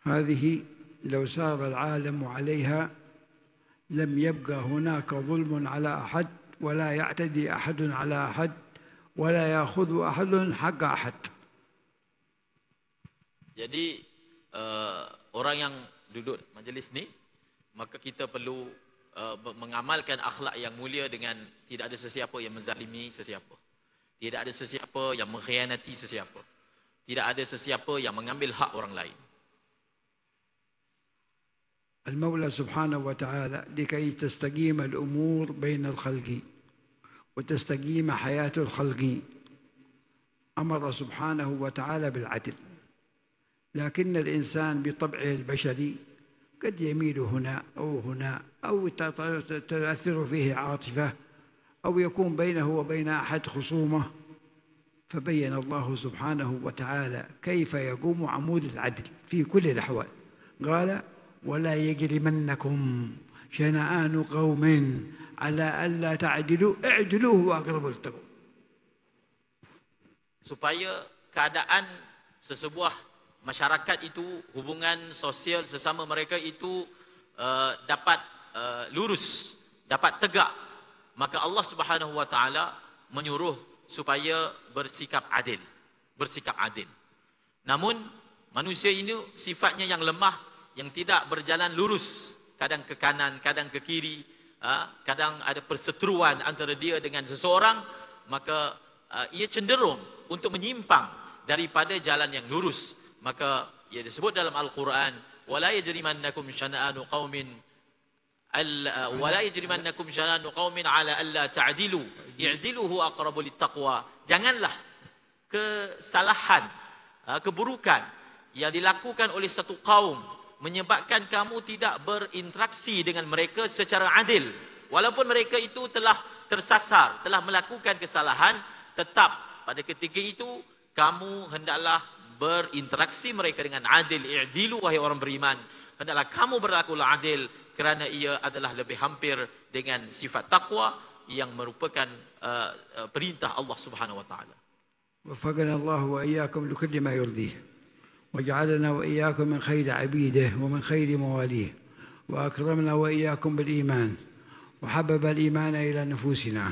هذه لو سار العالم عليها لم يبقى هناك ظلم على أحد ولا يعتدي أحد على أحد ولا يأخذ أحد حق أحد. Jadi orang yang duduk majlis ni, maka kita perlu mengamalkan akhlak yang mulia dengan tidak ada sesiapa yang menzalimi sesiapa. Tidak ada sesiapa yang mengkhianati sesiapa. Tidak ada sesiapa yang mengambil hak orang lain. المولى سبحانه وتعالى لكي تستقيم الأمور بين الخلق وتستقيم حياة الخلق أمر سبحانه وتعالى بالعدل. لكن الإنسان بطبعه البشري قد يميل هنا أو تؤثر فيه عاطفة أو يكون بينه وبين أحد خصومة. فبين الله سبحانه وتعالى كيف يقوم عمود العدل في كل الأحوال. قال ولا يجرمنكم شنآن قوم على ألا تعدلوا اعدلوا هو أقرب للتقوى. Supaya keadaan sesebuah masyarakat itu, hubungan sosial sesama mereka itu dapat lurus, dapat tegak, maka Allah Subhanahu wa taala menyuruh supaya bersikap adil. Bersikap adil. Namun manusia ini sifatnya yang lemah, yang tidak berjalan lurus. Kadang ke kanan, kadang ke kiri. Kadang ada perseteruan antara dia dengan seseorang. Maka ia cenderung untuk menyimpang daripada jalan yang lurus. Maka ia disebut dalam Al-Quran, وَلَا يَجْرِمَنَّكُمْ شَنَآنُ قَوْمٍ عَلَى أَلَّا تَعْدِلُوا اِعْدِلُوا هُوَ أَقْرَبُ لِلتَّقْوَى. Janganlah kesalahan, keburukan yang dilakukan oleh satu kaum menyebabkan kamu tidak berinteraksi dengan mereka secara adil. Walaupun mereka itu telah tersasar, telah melakukan kesalahan, tetap pada ketika itu kamu hendaklah berinteraksi mereka dengan adil. I'dilu wahai orang beriman, hendaklah kamu berlakulah adil, kerana ia adalah lebih hampir dengan sifat taqwa yang merupakan perintah Allah Subhanahu wa taala. وفقنا الله وإياكم لكل ما يرضيه وجعلنا وإياكم من خير عبيده ومن خير مواليه وأكرمنا وإياكم بالإيمان وحبب الإيمان إلى نفوسنا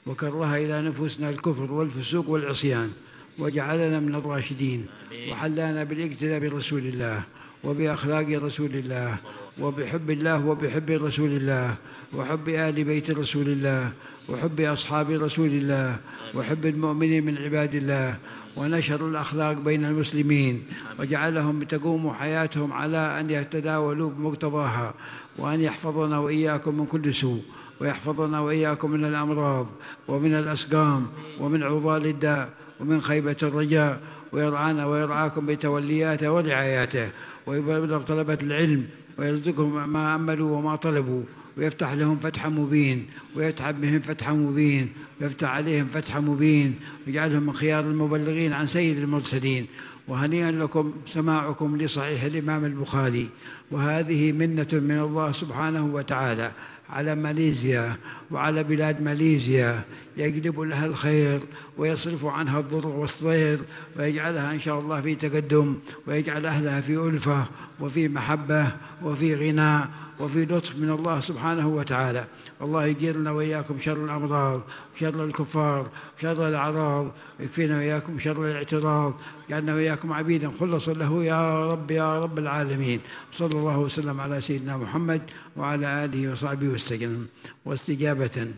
وكره إلى نفوسنا الكفر والفسوق والعصيان وجعلنا من الراشدين وحلانا بالاقتداء برسول الله وبأخلاق رسول الله وبحب الله وبحب رسول الله وحب آل بيت رسول الله وحب أصحاب رسول الله وحب المؤمنين من عباد الله ونشر الأخلاق بين المسلمين وجعلهم تقوم حياتهم على أن يتداولوا بمقتضاها وأن يحفظنا وإياكم من كل سوء ويحفظنا وإياكم من الأمراض ومن الأسقام ومن عضال الداء ومن خيبة الرجاء ويرعانا ويرعاكم بتولياته ورعاياته ويبلغ طلبة العلم ويرزقهم ما أملوا وما طلبوا ويفتح لهم فتحا مبين ويفتح بهم فتحا مبين ويفتح عليهم فتحا مبين ويجعلهم من خيار المبلغين عن سيد المرسلين. وهنيئا لكم سماعكم لصحيح الإمام البخاري، وهذه منة من الله سبحانه وتعالى على ماليزيا وعلى بلاد ماليزيا، يجلب لها الخير ويصرف عنها الضر والصير ويجعلها إن شاء الله في تقدم ويجعل أهلها في ألفة وفي محبة وفي غناء وفي لطف من الله سبحانه وتعالى. الله يجيرنا وإياكم شر الأمراض، شر الكفار، شر الأعراض، يكفينا وإياكم شر الاعتراض، جعلنا وإياكم عبيدا خلصا له يا رب يا رب العالمين. صلى الله وسلم على سيدنا محمد وعلى آله وصحبه وسلم. واستجابة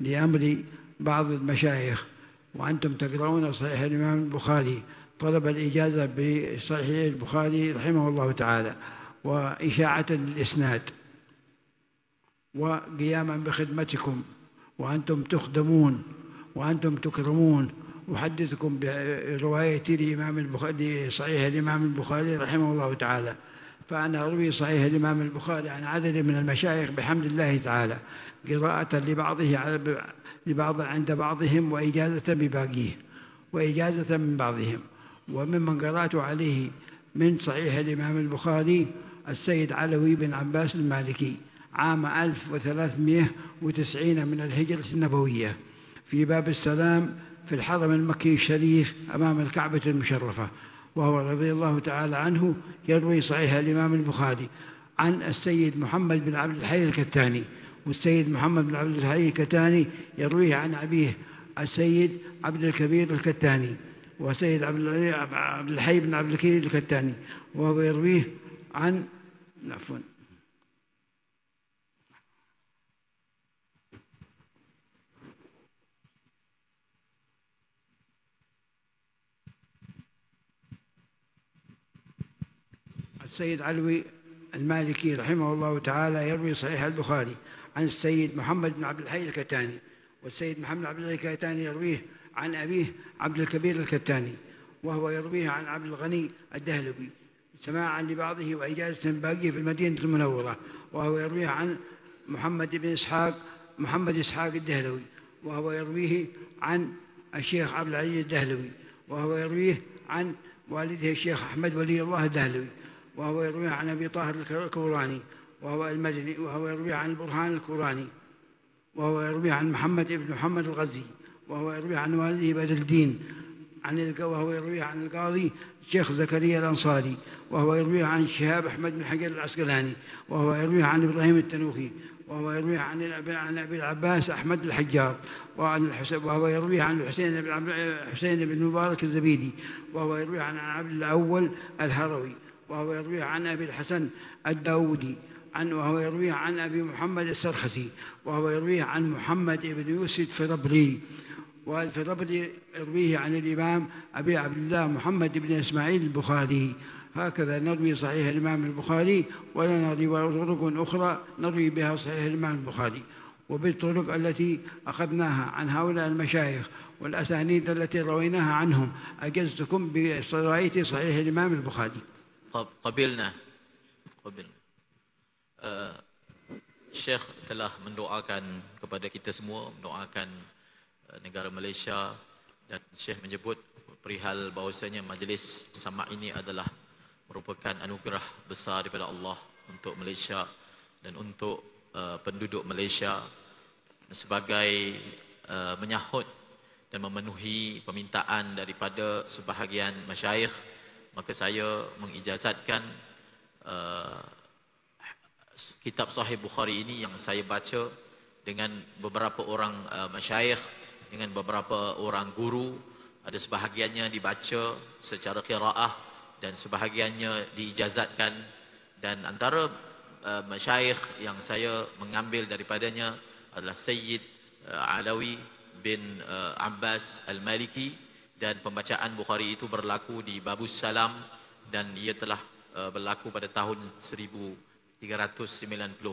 لأمر بعض المشايخ وأنتم تقرؤون صحيح الإمام البخاري، طلب الإجازة بصحيح البخاري رحمه الله تعالى، وإشاعة للإسناد، وقياما بخدمتكم وأنتم تخدمون وأنتم تكرمون. أحدثكم برواية الإمام البخاري صحيح الإمام البخاري رحمه الله تعالى. فأنا أروي صحيح الإمام البخاري عن عدد من المشايخ بحمد الله تعالى، قراءة لبعض عند بعضهم وإجازة بباقيه وإجازة من بعضهم. وممن قرأت عليه من صحيح الإمام البخاري السيد علوي بن عباس المالكي عام 1390 من الهجرة النبوية في باب السلام في الحرم المكي الشريف أمام الكعبة المشرفة، وهو رضي الله تعالى عنه يروي صحيح الإمام البخاري عن السيد محمد بن عبد الحي الكتاني، والسيد محمد بن عبد الحي الكتاني يرويه عن أبيه السيد عبد الكبير الكتاني، وسيد عبد الحي بن عبد الكبير الكتاني، وهو يرويه عن السيد علوي المالكي رحمه الله تعالى يروي صحيح البخاري عن السيد محمد بن عبد الحي الكتاني، والسيد محمد بن عبد الحي الكتاني يرويه عن أبيه عبد الكبير الكتاني، وهو يرويه عن عبد الغني الدهلوي سماعا لبعضه وإجازة باقيه في المدينة المنورة، وهو يرويه عن محمد إسحاق الدهلوي، وهو يرويه عن الشيخ عبد العزيز الدهلوي، وهو يرويه عن والده الشيخ أحمد ولي الله الدهلوي، وهو يرويه عن أبي طاهر الكوراني وهو المدني، وهو يرويه عن البرهان الكوراني، وهو يرويه عن محمد بن محمد الغزي، وهو يرويه عن والده بدر الدين وهو يرويه عن القاضي الشيخ زكريا الأنصاري، وهو يرويه عن شهاب أحمد بن حجر العسقلاني، وهو يرويه عن إبراهيم التنوخي، وهو يرويه عن أبي العباس أحمد الحجار، وهو يرويه عن حسين بن مبارك الزبيدي، وهو يرويه عن عبد الأول الهروي، وهو يرويه عن أبي الحسن الداودي، وهو يرويه عن أبي محمد السرخسي، وهو يرويه عن محمد بن يوسف فربري، والفربري يرويه عن الإمام أبي عبد الله محمد بن إسماعيل البخاري. هكذا نروي صحيح الإمام البخاري، ولنا طرق أخرى نروي بها صحيح الإمام البخاري، وبالطرق التي أخذناها عن هؤلاء المشايخ والأسانيد التي رويناها عنهم أجزتكم برواية صحيح الإمام البخاري. قبلنا. Syekh telah mendoakan kepada kita semua, mendoakan negara Malaysia, dan Syekh menyebut perihal bahawasanya majlis sama ini adalah merupakan anugerah besar daripada Allah untuk Malaysia dan untuk penduduk Malaysia sebagai menyahut dan memenuhi permintaan daripada sebahagian masyayikh. Maka saya mengijazatkan kitab Sahih Bukhari ini yang saya baca dengan beberapa orang masyayikh, dengan beberapa orang guru. Ada sebahagiannya dibaca secara qiraah dan sebahagiannya diijazatkan. Dan antara masyayikh yang saya mengambil daripadanya adalah Sayyid Alawi bin Abbas Al-Maliki, dan pembacaan Bukhari itu berlaku di Babus Salam, dan ia telah berlaku pada tahun 1390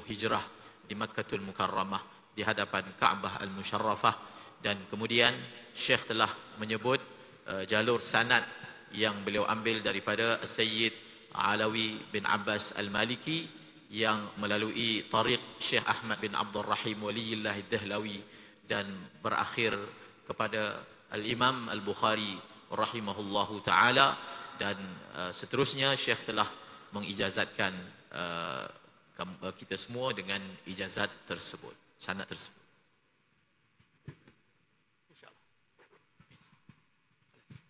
Hijrah di Makkatul Mukarramah di hadapan Ka'bah Al-Musharrafah. Dan kemudian Syekh telah menyebut jalur sanad yang beliau ambil daripada Sayyid Alawi bin Abbas Al-Maliki yang melalui tariq Syekh Ahmad bin Abdul Rahim Waliyullah Ad-Dahlawi dan berakhir kepada Al-Imam Al-Bukhari rahimahullahu ta'ala. Dan seterusnya Syekh telah mengijazatkan kita semua dengan ijazat tersebut, sanad tersebut.